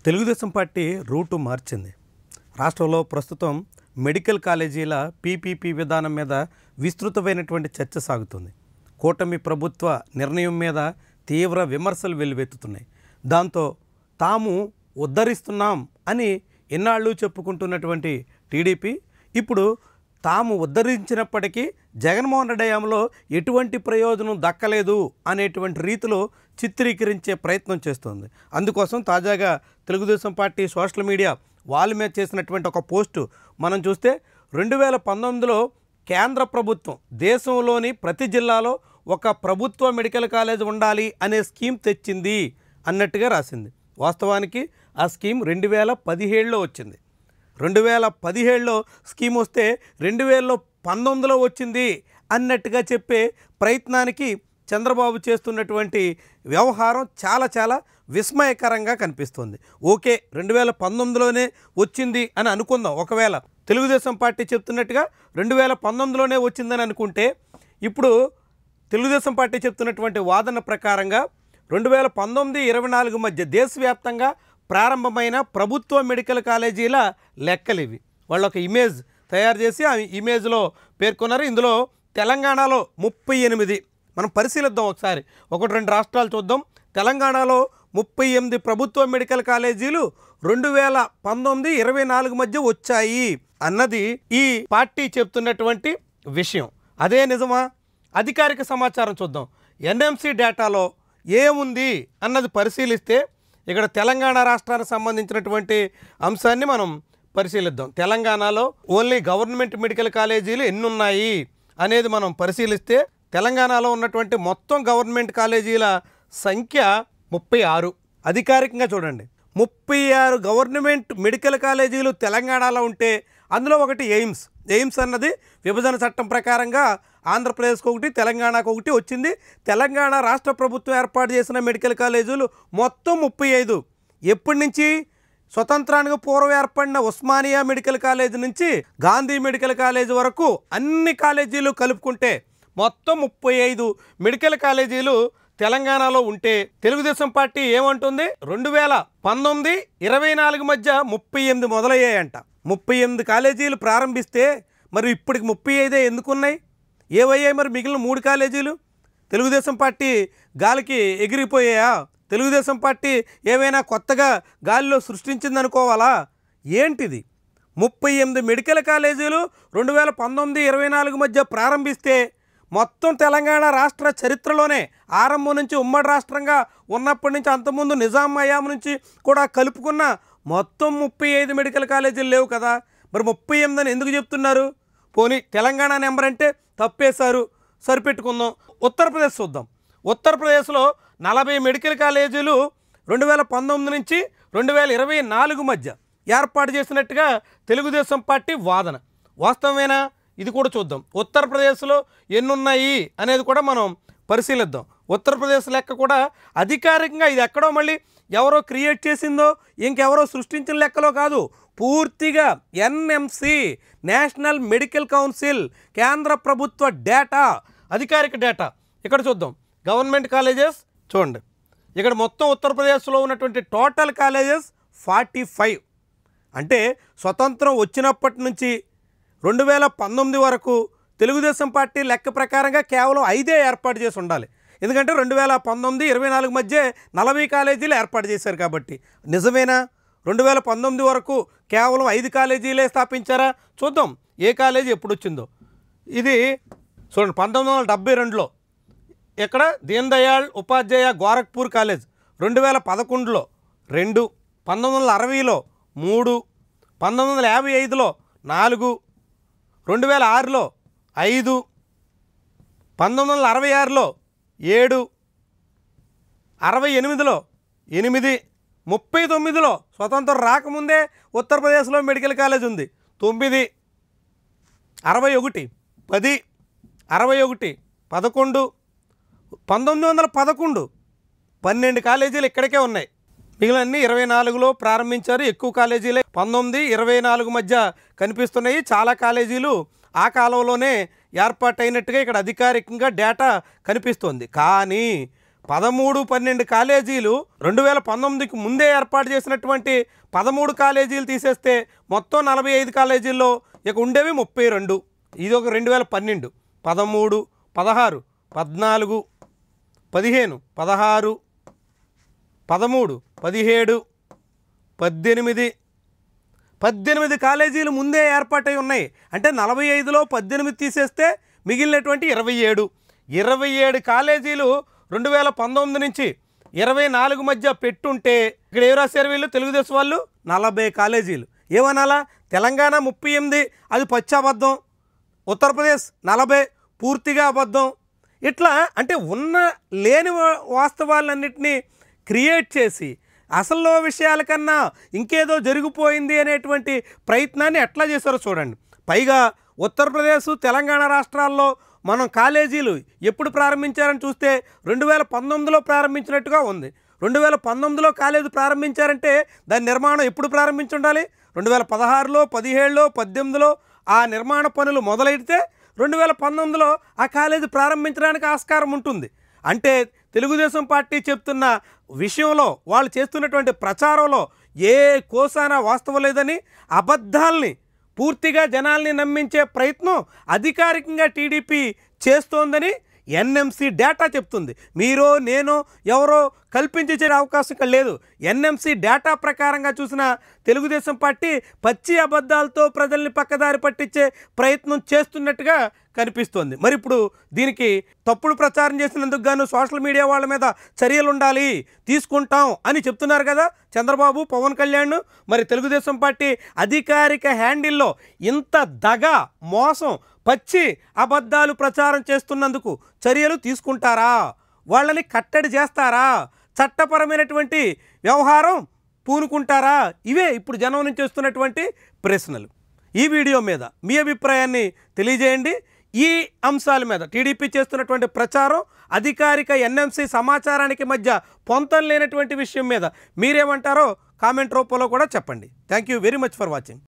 Telugu Desam party route మార్చింది. రాష్ట్రంలో ప్రస్తుతం మెడికల్ కాలేజీల పీపీపీ విధానం మీద విస్తృతమైనటువంటి చర్చ సాగుతుంది. కూటమి ప్రభుత్వ నిర్ణయం మీద తీవ్ర విమర్శలు వెల్లువెత్తుతున్నాయి. దాంతో తాము ఉద్ధరిస్తున్నాం అని ఎన్నాళ్ళు చెప్పుకుంటున్నటువంటి టీడీపీ ఇప్పుడు తాము ఉద్ధరించినప్పటికీ జగన్మోహన్ రెడ్డి హయాంలో ఎటువంటి ప్రయోజనం దక్కలేదు అనేటువంటి రీతిలో చిత్రీకరించే ప్రయత్నం చేస్తుంది. అందుకోసం తాజాగా తెలుగుదేశం పార్టీ సోషల్ మీడియా వాళ్ళ మీద చేసినటువంటి ఒక పోస్టు మనం చూస్తే 2019లో కేంద్ర ప్రభుత్వం దేశంలోని ప్రతి జిల్లాలో ఒక ప్రభుత్వ మెడికల్ కాలేజ్ ఉండాలి అనే స్కీమ్ తెచ్చింది అన్నట్టుగా రాసింది. వాస్తవానికి ఆ స్కీమ్ 2017లో వచ్చింది. 2017లో స్కీమ్ వస్తే 2019లో వచ్చింది అన్నట్టుగా చెప్పే ప్రయత్నానికి చంద్రబాబు చేస్తున్నటువంటి వ్యవహారం చాలా విస్మయకరంగా కనిపిస్తుంది. ఓకే, 2019లోనే వచ్చింది అని అనుకుందాం. ఒకవేళ తెలుగుదేశం పార్టీ చెప్తున్నట్టుగా 2019లోనే వచ్చిందని అనుకుంటే, ఇప్పుడు తెలుగుదేశం పార్టీ చెప్తున్నటువంటి వాదన ప్రకారంగా 2019-24 మధ్య దేశవ్యాప్తంగా ప్రారంభమైన ప్రభుత్వ మెడికల్ కాలేజీల లెక్కలు ఇవి. వాళ్ళు ఒక ఇమేజ్ తయారు చేసి ఆ ఇమేజ్లో పేర్కొన్నారు. ఇందులో తెలంగాణలో 38, మనం పరిశీలిద్దాం ఒకసారి, 1-2 రాష్ట్రాలు చూద్దాం. తెలంగాణలో 38 ప్రభుత్వ మెడికల్ కాలేజీలు 2019-24 మధ్య వచ్చాయి అన్నది ఈ పార్టీ చెప్తున్నటువంటి విషయం. అదే నిజమా? అధికారిక సమాచారం చూద్దాం. ఎన్ఎంసీ డేటాలో ఏముంది అన్నది పరిశీలిస్తే ఇక్కడ తెలంగాణ రాష్ట్రానికి సంబంధించినటువంటి అంశాన్ని మనం పరిశీలిద్దాం. తెలంగాణలో ఓన్లీ గవర్నమెంట్ మెడికల్ కాలేజీలు ఎన్ని ఉన్నాయి అనేది మనం పరిశీలిస్తే తెలంగాణలో ఉన్నటువంటి మొత్తం గవర్నమెంట్ కాలేజీల సంఖ్య 36. అధికారికంగా చూడండి, 36 గవర్నమెంట్ మెడికల్ కాలేజీలు తెలంగాణలో ఉంటే అందులో ఒకటి ఎయిమ్స్ అన్నది విభజన చట్టం ప్రకారంగా ఆంధ్రప్రదేశ్కి ఒకటి, తెలంగాణకు ఒకటి వచ్చింది. తెలంగాణ రాష్ట్ర ప్రభుత్వం ఏర్పాటు చేసిన మెడికల్ కాలేజీలు మొత్తం 35. ఎప్పటి నుంచి? స్వతంత్రానికి పూర్వం ఏర్పడిన ఉస్మానియా మెడికల్ కాలేజీ నుంచి గాంధీ మెడికల్ కాలేజీ వరకు అన్ని కాలేజీలు కలుపుకుంటే మొత్తం 35 మెడికల్ కాలేజీలు తెలంగాణలో ఉంటే తెలుగుదేశం పార్టీ ఏమంటుంది? 2019-24 మధ్య 38 మొదలయ్యాయంట. 38 కాలేజీలు ప్రారంభిస్తే మరి ఇప్పటికి 35 ఎందుకున్నాయి? ఏవయ్యాయి మరి మిగిలిన 3 కాలేజీలు? తెలుగుదేశం పార్టీ గాలికి ఎగిరిపోయాయా? తెలుగుదేశం పార్టీ ఏవైనా కొత్తగా గాలిలో సృష్టించిందనుకోవాలా? ఏంటిది? 38 మెడికల్ కాలేజీలు 2019-24 మధ్య ప్రారంభిస్తే మొత్తం తెలంగాణ రాష్ట్ర చరిత్రలోనే ఆరంభం నుంచి ఉమ్మడి రాష్ట్రంగా ఉన్నప్పటి నుంచి అంతకుముందు నిజాం హయాం నుంచి కూడా కలుపుకున్న మొత్తం 35 మెడికల్ కాలేజీలు లేవు కదా. మరి 38 అని ఎందుకు చెప్తున్నారు? పోనీ తెలంగాణ నెంబర్ అంటే తప్పేశారు, సరిపెట్టుకుందాం. ఉత్తరప్రదేశ్ చూద్దాం. ఉత్తరప్రదేశ్లో 40 మెడికల్ కాలేజీలు 2019 నుంచి 2024 మధ్య ఏర్పాటు చేసినట్టుగా తెలుగుదేశం పార్టీ వాదన. వాస్తవమేనా? ఇది కూడా చూద్దాం. ఉత్తరప్రదేశ్లో ఎన్నున్నాయి అనేది కూడా మనం పరిశీలిద్దాం. ఉత్తరప్రదేశ్ లెక్క కూడా అధికారికంగా ఇది ఎక్కడో మళ్ళీ ఎవరో క్రియేట్ చేసిందో ఇంకెవరో సృష్టించిన లెక్కలో కాదు. పూర్తిగా ఎన్ఎంసి, నేషనల్ మెడికల్ కౌన్సిల్, కేంద్ర ప్రభుత్వ డేటా, అధికారిక డేటా. ఇక్కడ చూద్దాం. గవర్నమెంట్ కాలేజెస్ చూడండి. ఇక్కడ మొత్తం ఉత్తరప్రదేశ్లో ఉన్నటువంటి టోటల్ కాలేజెస్ 45. అంటే స్వతంత్రం వచ్చినప్పటి నుంచి 2019 వరకు తెలుగుదేశం పార్టీ లెక్క ప్రకారంగా కేవలం 5 ఏర్పాటు చేసి ఉండాలి. ఎందుకంటే 2019-24 మధ్య 40 కాలేజీలు ఏర్పాటు చేశారు కాబట్టి. నిజమేనా? 2019 వరకు కేవలం 5 కాలేజీలే స్థాపించారా? చూద్దాం ఏ కాలేజీ ఎప్పుడు వచ్చిందో. ఇది చూడండి, 1972లో ఇక్కడ దీన్ దయాళ్ ఉపాధ్యాయ గోరఖ్పూర్ కాలేజ్, 2011లో 2, 1960లో 3, 1955లో 4, 2006లో 5, 1966లో 7, 68లో 8, 39లో స్వతంత్రం రాకముందే ఉత్తరప్రదేశ్లో మెడికల్ కాలేజ్ ఉంది 9, 61, 10, 61, 11, 1911 12 కాలేజీలు ఇక్కడికే ఉన్నాయి. మిగిలినన్ని 24లో ప్రారంభించారు. ఎక్కువ కాలేజీలే 19-24 మధ్య కనిపిస్తున్నాయి. చాలా కాలేజీలు ఆ కాలంలోనే ఏర్పాటైనట్టుగా ఇక్కడ అధికారికంగా డేటా కనిపిస్తుంది. కానీ 13, 12 కాలేజీలు 2019కి ముందే ఏర్పాటు చేసినటువంటి 13 కాలేజీలు తీసేస్తే మొత్తం 45 కాలేజీల్లో ఇక ఉండేవి 32. ఇది ఒక 2012, 13, 16, 14, 15, 16, 13, 17, 18, 18 కాలేజీలు ముందే ఏర్పాటై ఉన్నాయి. అంటే 45లో 18 తీసేస్తే మిగిలినటువంటి 27 కాలేజీలు 2019 నుంచి 24 మధ్య పెట్టుంటే ఇక్కడ ఏ రాశారు వీళ్ళు తెలుగుదేశం వాళ్ళు 40 కాలేజీలు. ఏమనాలా? తెలంగాణ 38 అది పచ్చి అబద్ధం, ఉత్తరప్రదేశ్ 40 పూర్తిగా అబద్ధం. ఇట్లా అంటే ఉన్న లేని వాస్తవాలన్నింటినీ క్రియేట్ చేసి అసలు విషయాల కన్నా ఇంకేదో జరిగిపోయింది అనేటువంటి ప్రయత్నాన్ని ఎట్లా చేశారో చూడండి. పైగా ఉత్తరప్రదేశ్, తెలంగాణ రాష్ట్రాల్లో మనం కాలేజీలు ఎప్పుడు ప్రారంభించారని చూస్తే 2019లో ప్రారంభించినట్టుగా ఉంది. 2019లో కాలేజీ ప్రారంభించారంటే దాని నిర్మాణం ఎప్పుడు ప్రారంభించి ఉండాలి? 2016లో, 17లో, 18లో ఆ నిర్మాణ పనులు మొదలైతే 2019లో ఆ కాలేజీ ప్రారంభించడానికి ఆస్కారం ఉంటుంది. అంటే తెలుగుదేశం పార్టీ చెప్తున్న విషయంలో వాళ్ళు చేస్తున్నటువంటి ప్రచారంలో ఏ కోసాన వాస్తవం లేదని, అబద్ధాల్ని పూర్తిగా జనాల్ని నమ్మించే ప్రయత్నం అధికారికంగా టీడీపీ చేస్తోందని ఎన్ఎంసీ డేటా చెప్తుంది. మీరో నేనో ఎవరో కల్పించే అవకాశం ఇక్కడ లేదు. ఎన్ఎంసీ డేటా ప్రకారంగా చూసిన తెలుగుదేశం పార్టీ పచ్చి అబద్ధాలతో ప్రజల్ని పక్కదారి పట్టించే ప్రయత్నం చేస్తున్నట్టుగా కనిపిస్తోంది. మరి ఇప్పుడు దీనికి తప్పుడు ప్రచారం చేసినందుకు గాను సోషల్ మీడియా వాళ్ళ మీద చర్యలు ఉండాలి, తీసుకుంటాం అని చెప్తున్నారు కదా చంద్రబాబు, పవన్ కళ్యాణ్. మరి తెలుగుదేశం పార్టీ అధికారిక హ్యాండిల్లో ఇంత దగ, మోసం, పచ్చి అబద్ధాలు ప్రచారం చేస్తున్నందుకు చర్యలు తీసుకుంటారా? వాళ్ళని కట్టడి చేస్తారా? చట్టపరమైనటువంటి వ్యవహారం పూనుకుంటారా? ఇవే ఇప్పుడు జనం నుంచి వస్తున్నటువంటి ప్రశ్నలు. ఈ వీడియో మీద మీ అభిప్రాయాన్ని తెలియజేయండి. ఈ అంశాల మీద టీడీపీ చేస్తున్నటువంటి ప్రచారం, అధికారిక ఎన్ఎంసీ సమాచారానికి మధ్య పొంతం లేనటువంటి విషయం మీద మీరేమంటారో కామెంట్ రూపంలో కూడా చెప్పండి. Thank you very much for watching.